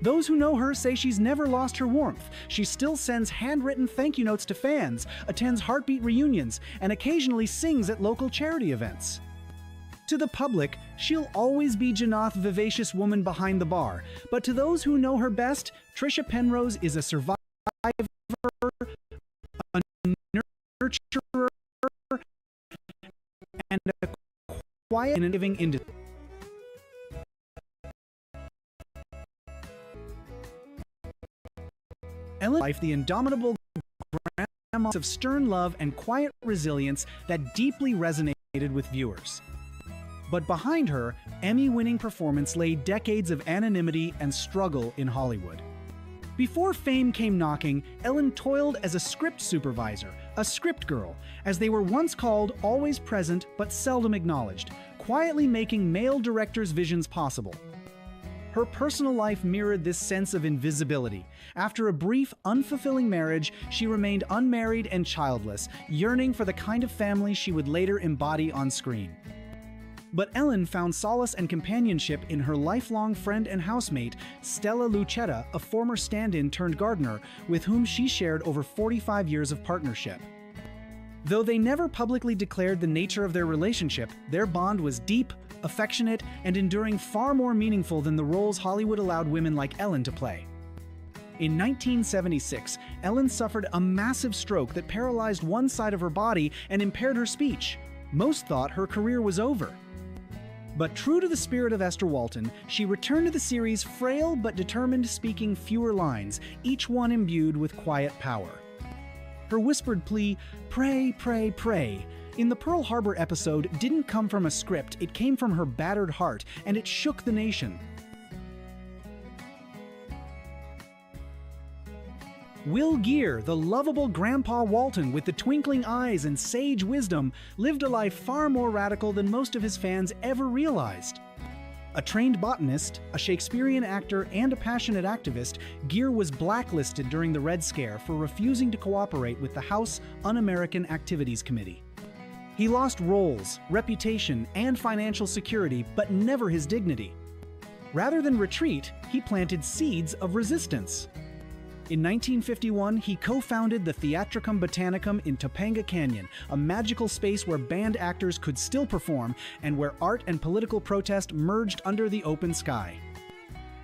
Those who know her say she's never lost her warmth. She still sends handwritten thank you notes to fans, attends Heartbeat reunions, and occasionally sings at local charity events. To the public, she'll always be Ginath, vivacious woman behind the bar, but to those who know her best, Trisha Penrose is a survivor, a nurturer, and a quiet and giving industry. Ellen's life the indomitable grandma of stern love and quiet resilience that deeply resonated with viewers. But behind her Emmy-winning performance lay decades of anonymity and struggle in Hollywood. Before fame came knocking, Ellen toiled as a script supervisor, a script girl, as they were once called, always present but seldom acknowledged, quietly making male directors' visions possible. Her personal life mirrored this sense of invisibility. After a brief, unfulfilling marriage, she remained unmarried and childless, yearning for the kind of family she would later embody on screen. But Ellen found solace and companionship in her lifelong friend and housemate, Stella Lucetta, a former stand-in turned gardener, with whom she shared over 45 years of partnership. Though they never publicly declared the nature of their relationship, their bond was deep, affectionate, and enduring, far more meaningful than the roles Hollywood allowed women like Ellen to play. In 1976, Ellen suffered a massive stroke that paralyzed one side of her body and impaired her speech. Most thought her career was over. But true to the spirit of Esther Walton, she returned to the series frail but determined, speaking fewer lines, each one imbued with quiet power. Her whispered plea, "Pray, pray, pray," in the Pearl Harbor episode didn't come from a script, it came from her battered heart, and it shook the nation. Will Geer, the lovable Grandpa Walton with the twinkling eyes and sage wisdom, lived a life far more radical than most of his fans ever realized. A trained botanist, a Shakespearean actor, and a passionate activist, Geer was blacklisted during the Red Scare for refusing to cooperate with the House Un-American Activities Committee. He lost roles, reputation, and financial security, but never his dignity. Rather than retreat, he planted seeds of resistance. In 1951, he co-founded the Theatricum Botanicum in Topanga Canyon, a magical space where band actors could still perform and where art and political protest merged under the open sky.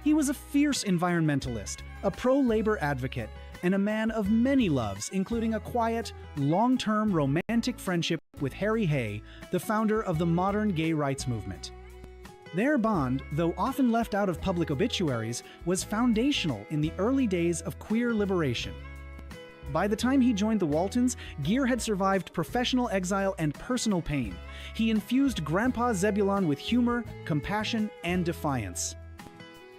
He was a fierce environmentalist, a pro-labor advocate, and a man of many loves, including a quiet, long-term romantic friendship with Harry Hay, the founder of the modern gay rights movement. Their bond, though often left out of public obituaries, was foundational in the early days of queer liberation. By the time he joined the Waltons, Geer had survived professional exile and personal pain. He infused Grandpa Zebulon with humor, compassion, and defiance.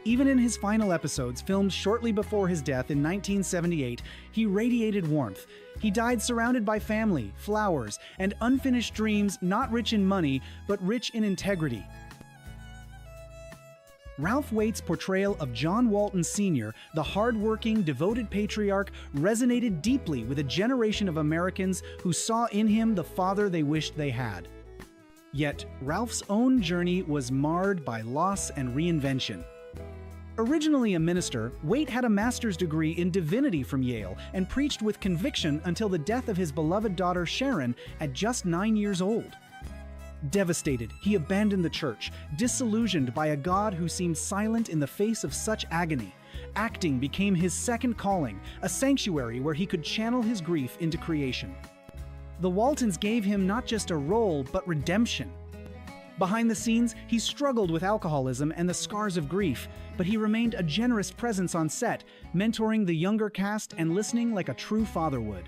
Even in his final episodes, filmed shortly before his death in 1978, he radiated warmth. He died surrounded by family, flowers, and unfinished dreams, not rich in money, but rich in integrity. Ralph Waite's portrayal of John Walton Sr., the hard-working, devoted patriarch, resonated deeply with a generation of Americans who saw in him the father they wished they had. Yet, Ralph's own journey was marred by loss and reinvention. Originally a minister, Waite had a master's degree in divinity from Yale and preached with conviction until the death of his beloved daughter Sharon at just 9 years old. Devastated, he abandoned the church, disillusioned by a God who seemed silent in the face of such agony. Acting became his second calling, a sanctuary where he could channel his grief into creation. The Waltons gave him not just a role, but redemption. Behind the scenes, he struggled with alcoholism and the scars of grief, but he remained a generous presence on set, mentoring the younger cast and listening like a true father would.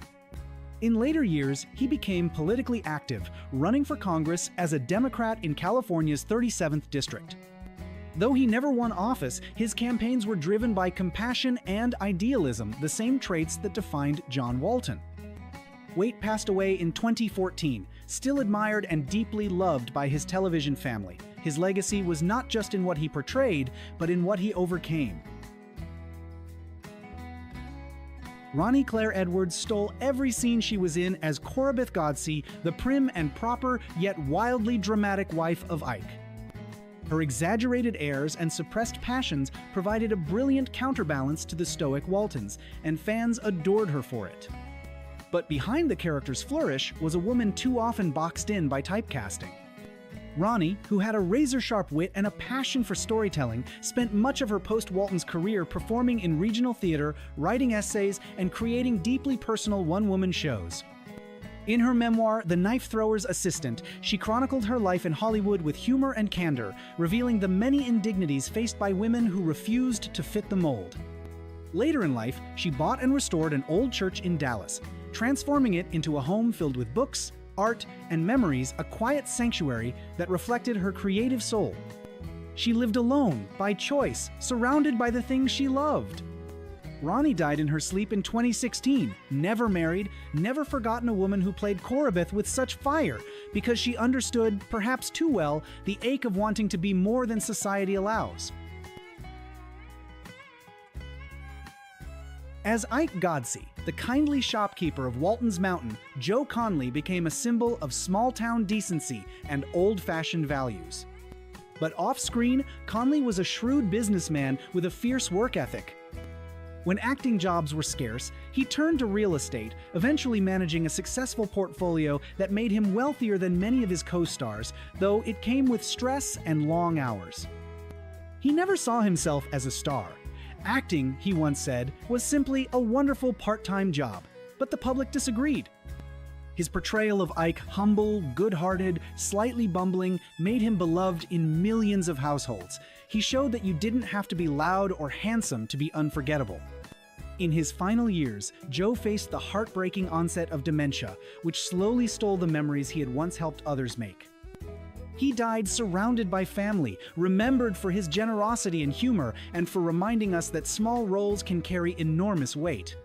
In later years, he became politically active, running for Congress as a Democrat in California's 37th district. Though he never won office, his campaigns were driven by compassion and idealism, the same traits that defined John Walton. Waite passed away in 2014, still admired and deeply loved by his television family. His legacy was not just in what he portrayed, but in what he overcame. Ronnie Claire Edwards stole every scene she was in as Corabeth Godsey, the prim and proper yet wildly dramatic wife of Ike. Her exaggerated airs and suppressed passions provided a brilliant counterbalance to the stoic Waltons, and fans adored her for it. But behind the character's flourish was a woman too often boxed in by typecasting. Ronnie, who had a razor-sharp wit and a passion for storytelling, spent much of her post-Waltons career performing in regional theater, writing essays, and creating deeply personal one-woman shows. In her memoir, The Knife Thrower's Assistant, she chronicled her life in Hollywood with humor and candor, revealing the many indignities faced by women who refused to fit the mold. Later in life, she bought and restored an old church in Dallas, transforming it into a home filled with books, art, and memories, a quiet sanctuary that reflected her creative soul. She lived alone, by choice, surrounded by the things she loved. Ronnie died in her sleep in 2016, never married, never forgotten a woman who played Korobeth with such fire, because she understood, perhaps too well, the ache of wanting to be more than society allows. As Ike Godsey, the kindly shopkeeper of Walton's Mountain, Joe Conley became a symbol of small-town decency and old-fashioned values. But off-screen, Conley was a shrewd businessman with a fierce work ethic. When acting jobs were scarce, he turned to real estate, eventually managing a successful portfolio that made him wealthier than many of his co-stars, though it came with stress and long hours. He never saw himself as a star. Acting, he once said, was simply a wonderful part-time job, but the public disagreed. His portrayal of Ike, humble, good-hearted, slightly bumbling, made him beloved in millions of households. He showed that you didn't have to be loud or handsome to be unforgettable. In his final years, Joe faced the heartbreaking onset of dementia, which slowly stole the memories he had once helped others make. He died surrounded by family, remembered for his generosity and humor, and for reminding us that small roles can carry enormous weight.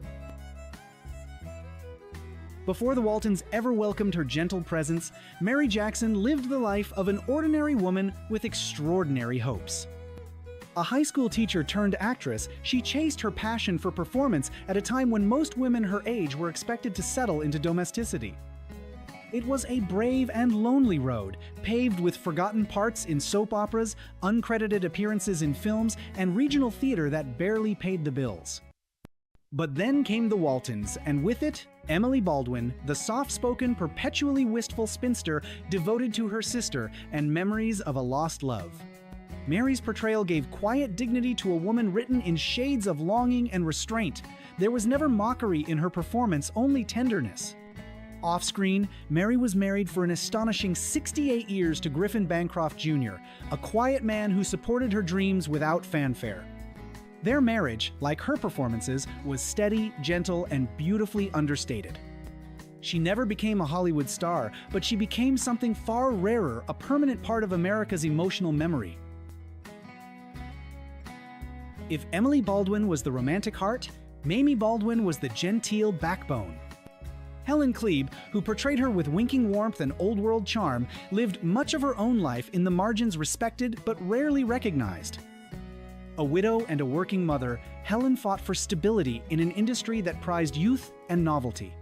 Before the Waltons ever welcomed her gentle presence, Mary Jackson lived the life of an ordinary woman with extraordinary hopes. A high school teacher turned actress, she chased her passion for performance at a time when most women her age were expected to settle into domesticity. It was a brave and lonely road, paved with forgotten parts in soap operas, uncredited appearances in films, and regional theater that barely paid the bills. But then came the Waltons, and with it, Emily Baldwin, the soft-spoken, perpetually wistful spinster devoted to her sister and memories of a lost love. Mary's portrayal gave quiet dignity to a woman written in shades of longing and restraint. There was never mockery in her performance, only tenderness. Off-screen, Mary was married for an astonishing 68 years to Griffin Bancroft Jr., a quiet man who supported her dreams without fanfare. Their marriage, like her performances, was steady, gentle, and beautifully understated. She never became a Hollywood star, but she became something far rarer, a permanent part of America's emotional memory. If Emily Baldwin was the romantic heart, Mamie Baldwin was the genteel backbone. Helen Klebe, who portrayed her with winking warmth and old-world charm, lived much of her own life in the margins respected but rarely recognized. A widow and a working mother, Helen fought for stability in an industry that prized youth and novelty.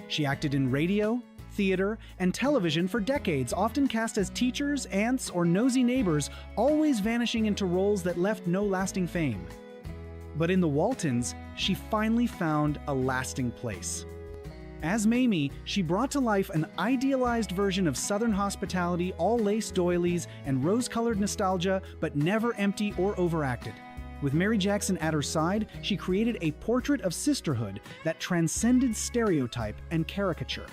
She acted in radio, theater, and television for decades, often cast as teachers, aunts, or nosy neighbors, always vanishing into roles that left no lasting fame. But in the Waltons, she finally found a lasting place. As Mamie, she brought to life an idealized version of Southern hospitality, all lace doilies and rose-colored nostalgia, but never empty or overacted. With Mary Jackson at her side, she created a portrait of sisterhood that transcended stereotype and caricature.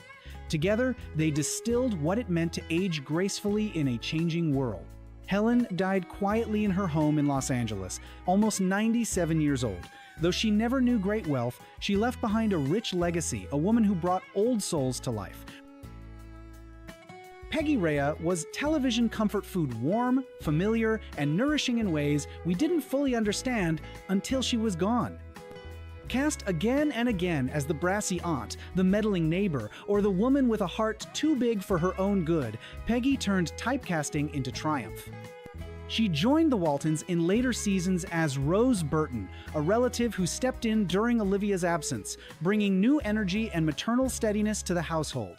Together, they distilled what it meant to age gracefully in a changing world. Helen died quietly in her home in Los Angeles, almost 97 years old. Though she never knew great wealth, she left behind a rich legacy, a woman who brought old souls to life. Peggy Rea was television comfort food, warm, familiar, and nourishing in ways we didn't fully understand until she was gone. Cast again and again as the brassy aunt, the meddling neighbor, or the woman with a heart too big for her own good, Peggy turned typecasting into triumph. She joined the Waltons in later seasons as Rose Burton, a relative who stepped in during Olivia's absence, bringing new energy and maternal steadiness to the household.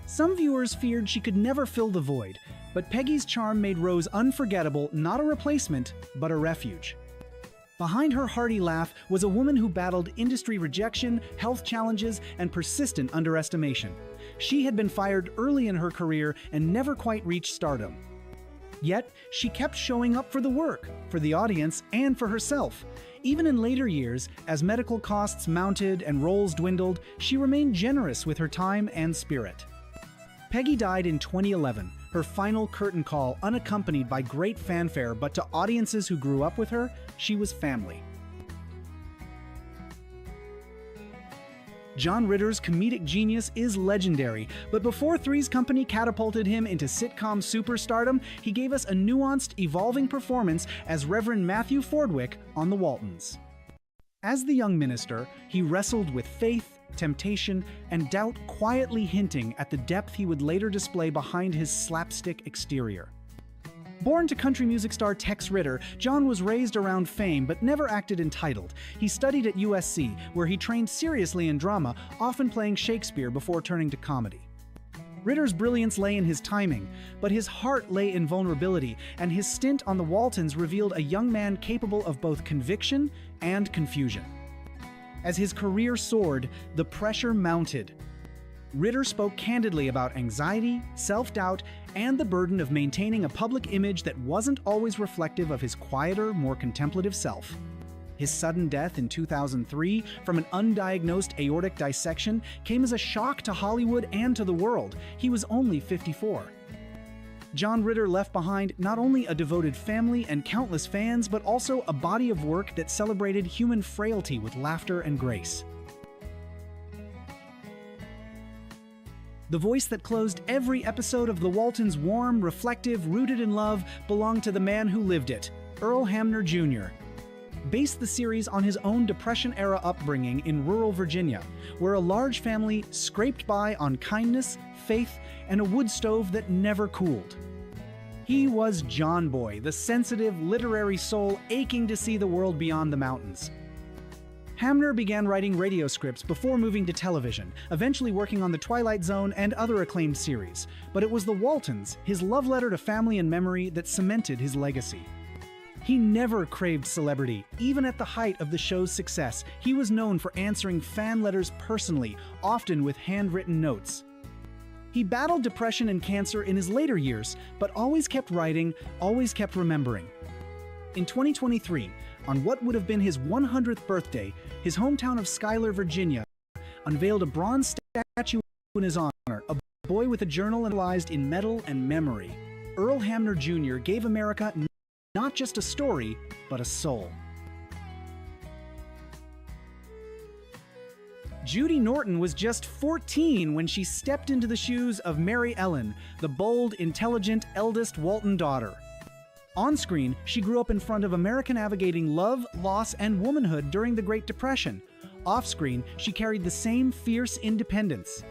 Some viewers feared she could never fill the void, but Peggy's charm made Rose unforgettable, not a replacement, but a refuge. Behind her hearty laugh was a woman who battled industry rejection, health challenges, and persistent underestimation. She had been fired early in her career and never quite reached stardom. Yet, she kept showing up for the work, for the audience, and for herself. Even in later years, as medical costs mounted and roles dwindled, she remained generous with her time and spirit. Peggy died in 2011, her final curtain call unaccompanied by great fanfare, but to audiences who grew up with her, she was family. John Ritter's comedic genius is legendary, but before Three's Company catapulted him into sitcom superstardom, he gave us a nuanced, evolving performance as Reverend Matthew Fordwick on The Waltons. As the young minister, he wrestled with faith, temptation, and doubt, quietly hinting at the depth he would later display behind his slapstick exterior. Born to country music star Tex Ritter, John was raised around fame but never acted entitled. He studied at USC, where he trained seriously in drama, often playing Shakespeare before turning to comedy. Ritter's brilliance lay in his timing, but his heart lay in vulnerability, and his stint on The Waltons revealed a young man capable of both conviction and confusion. As his career soared, the pressure mounted. Ritter spoke candidly about anxiety, self-doubt, and the burden of maintaining a public image that wasn't always reflective of his quieter, more contemplative self. His sudden death in 2003 from an undiagnosed aortic dissection came as a shock to Hollywood and to the world. He was only 54. John Ritter left behind not only a devoted family and countless fans, but also a body of work that celebrated human frailty with laughter and grace. The voice that closed every episode of The Waltons warm, reflective, rooted in love, belonged to the man who lived it, Earl Hamner Jr. Based the series on his own Depression-era upbringing in rural Virginia, where a large family scraped by on kindness, faith, and a wood stove that never cooled. He was John Boy, the sensitive, literary soul aching to see the world beyond the mountains. Hamner began writing radio scripts before moving to television, eventually working on The Twilight Zone and other acclaimed series. But it was The Waltons, his love letter to family and memory, that cemented his legacy. He never craved celebrity. Even at the height of the show's success, he was known for answering fan letters personally, often with handwritten notes. He battled depression and cancer in his later years, but always kept writing, always kept remembering. In 2023, on what would have been his 100th birthday, his hometown of Schuyler, Virginia, unveiled a bronze statue in his honor, a boy with a journal analyzed in metal and memory. Earl Hamner Jr. gave America not just a story, but a soul. Judy Norton was just 14 when she stepped into the shoes of Mary Ellen, the bold, intelligent, eldest Walton daughter. On screen, she grew up in front of America navigating love, loss, and womanhood during the Great Depression. Off screen, she carried the same fierce independence.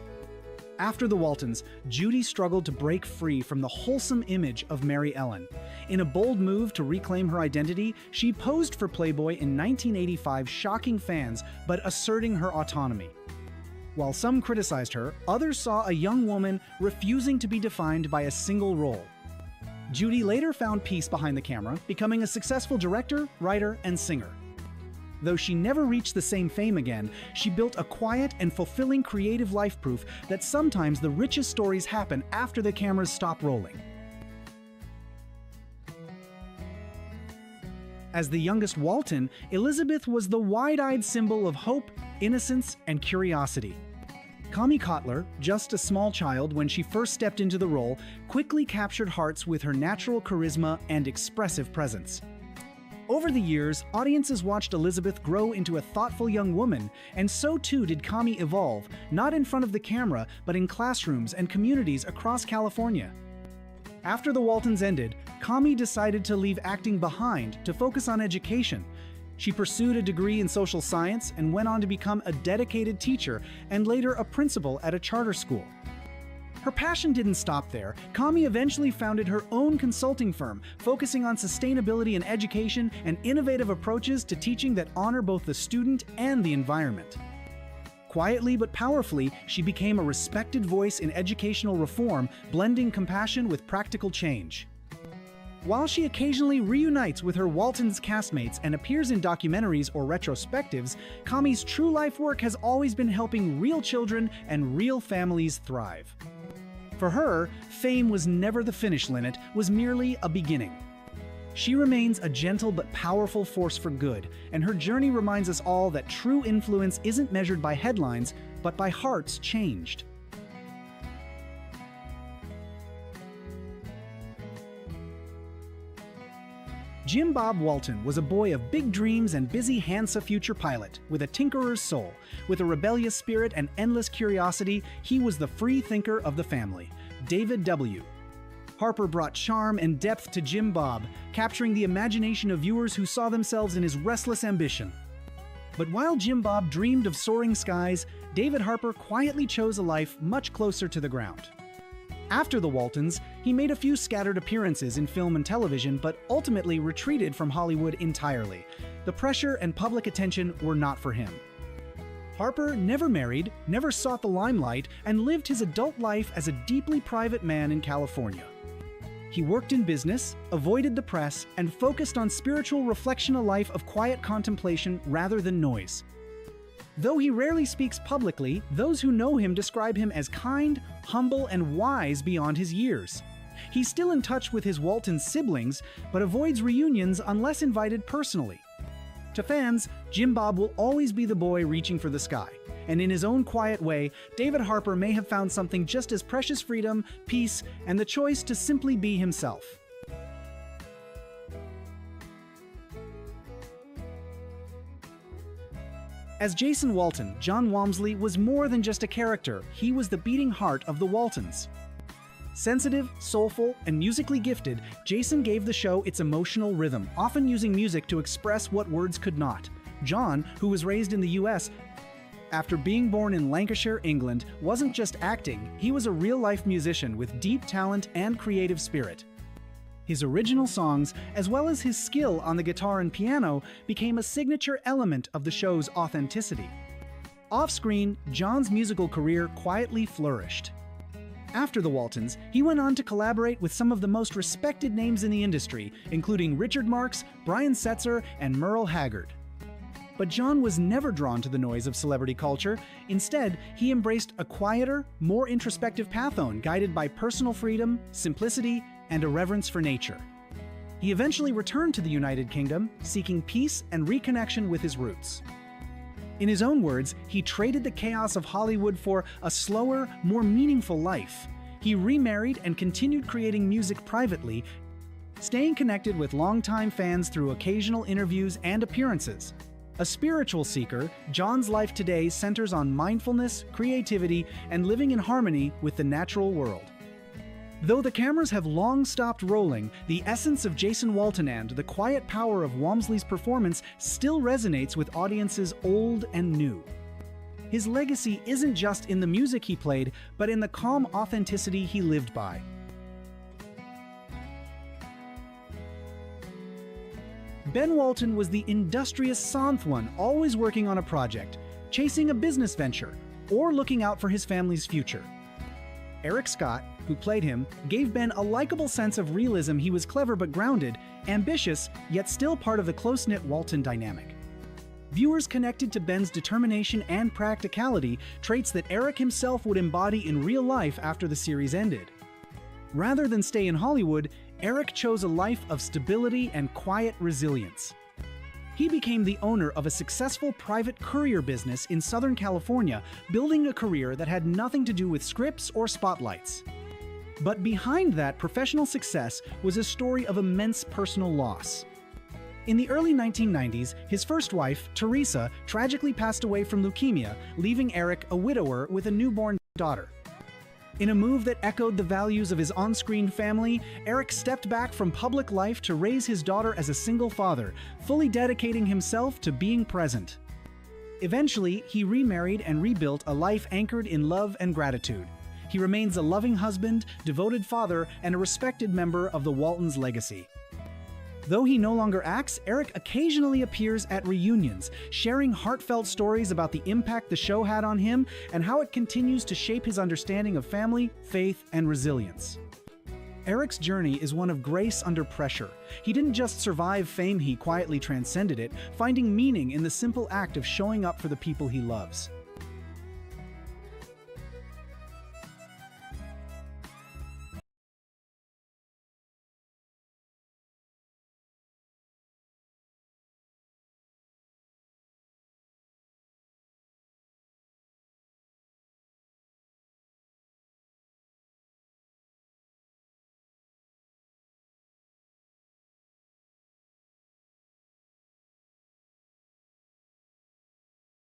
After The Waltons, Judy struggled to break free from the wholesome image of Mary Ellen. In a bold move to reclaim her identity, she posed for Playboy in 1985, shocking fans but asserting her autonomy. While some criticized her, others saw a young woman refusing to be defined by a single role. Judy later found peace behind the camera, becoming a successful director, writer, and singer. Though she never reached the same fame again, she built a quiet and fulfilling creative life, proof that sometimes the richest stories happen after the cameras stop rolling. As the youngest Walton, Elizabeth was the wide-eyed symbol of hope, innocence, and curiosity. Kami Cotler, just a small child when she first stepped into the role, quickly captured hearts with her natural charisma and expressive presence. Over the years, audiences watched Elizabeth grow into a thoughtful young woman, and so too did Kami evolve, not in front of the camera, but in classrooms and communities across California. After The Waltons ended, Kami decided to leave acting behind to focus on education. She pursued a degree in social science and went on to become a dedicated teacher and later a principal at a charter school. Her passion didn't stop there. Kami eventually founded her own consulting firm, focusing on sustainability in education and innovative approaches to teaching that honor both the student and the environment. Quietly but powerfully, she became a respected voice in educational reform, blending compassion with practical change. While she occasionally reunites with her Waltons castmates and appears in documentaries or retrospectives, Kami's true life work has always been helping real children and real families thrive. For her, fame was never the finish line, it was merely a beginning. She remains a gentle but powerful force for good, and her journey reminds us all that true influence isn't measured by headlines, but by hearts changed. Jim Bob Walton was a boy of big dreams and busy Hansa future pilot, with a tinkerer's soul. With a rebellious spirit and endless curiosity, he was the free thinker of the family. David W. Harper brought charm and depth to Jim Bob, capturing the imagination of viewers who saw themselves in his restless ambition. But while Jim Bob dreamed of soaring skies, David Harper quietly chose a life much closer to the ground. After the Waltons, he made a few scattered appearances in film and television, but ultimately retreated from Hollywood entirely. The pressure and public attention were not for him. Harper never married, never sought the limelight, and lived his adult life as a deeply private man in California. He worked in business, avoided the press, and focused on spiritual reflection, a life of quiet contemplation rather than noise. Though he rarely speaks publicly, those who know him describe him as kind, humble, and wise beyond his years. He's still in touch with his Walton siblings, but avoids reunions unless invited personally. To fans, Jim Bob will always be the boy reaching for the sky. And in his own quiet way, David Harper may have found something just as precious: freedom, peace, and the choice to simply be himself. As Jason Walton, John Walmsley was more than just a character. He was the beating heart of the Waltons. Sensitive, soulful, and musically gifted, Jason gave the show its emotional rhythm, often using music to express what words could not. John, who was raised in the US, after being born in Lancashire, England, wasn't just acting, he was a real-life musician with deep talent and creative spirit. His original songs, as well as his skill on the guitar and piano, became a signature element of the show's authenticity. Off-screen, John's musical career quietly flourished. After the Waltons, he went on to collaborate with some of the most respected names in the industry, including Richard Marx, Brian Setzer, and Merle Haggard. But John was never drawn to the noise of celebrity culture. Instead, he embraced a quieter, more introspective path, guided by personal freedom, simplicity, and a reverence for nature. He eventually returned to the United Kingdom, seeking peace and reconnection with his roots. In his own words, he traded the chaos of Hollywood for a slower, more meaningful life. He remarried and continued creating music privately, staying connected with longtime fans through occasional interviews and appearances. A spiritual seeker, John's life today centers on mindfulness, creativity, and living in harmony with the natural world. Though the cameras have long stopped rolling, the essence of Jason Walton and the quiet power of Walmsley's performance still resonates with audiences old and new. His legacy isn't just in the music he played, but in the calm authenticity he lived by. Ben Walton was the industrious Santh one, always working on a project, chasing a business venture, or looking out for his family's future. Eric Scott, who played him, gave Ben a likable sense of realism. He was clever but grounded, ambitious, yet still part of the close-knit Walton dynamic. Viewers connected to Ben's determination and practicality, traits that Eric himself would embody in real life after the series ended. Rather than stay in Hollywood, Eric chose a life of stability and quiet resilience. He became the owner of a successful private courier business in Southern California, building a career that had nothing to do with scripts or spotlights. But behind that professional success was a story of immense personal loss. In the early 1990s, his first wife, Teresa, tragically passed away from leukemia, leaving Eric a widower with a newborn daughter. In a move that echoed the values of his on-screen family, Eric stepped back from public life to raise his daughter as a single father, fully dedicating himself to being present. Eventually, he remarried and rebuilt a life anchored in love and gratitude. He remains a loving husband, devoted father, and a respected member of the Waltons' legacy. Though he no longer acts, Eric occasionally appears at reunions, sharing heartfelt stories about the impact the show had on him and how it continues to shape his understanding of family, faith, and resilience. Eric's journey is one of grace under pressure. He didn't just survive fame, he quietly transcended it, finding meaning in the simple act of showing up for the people he loves.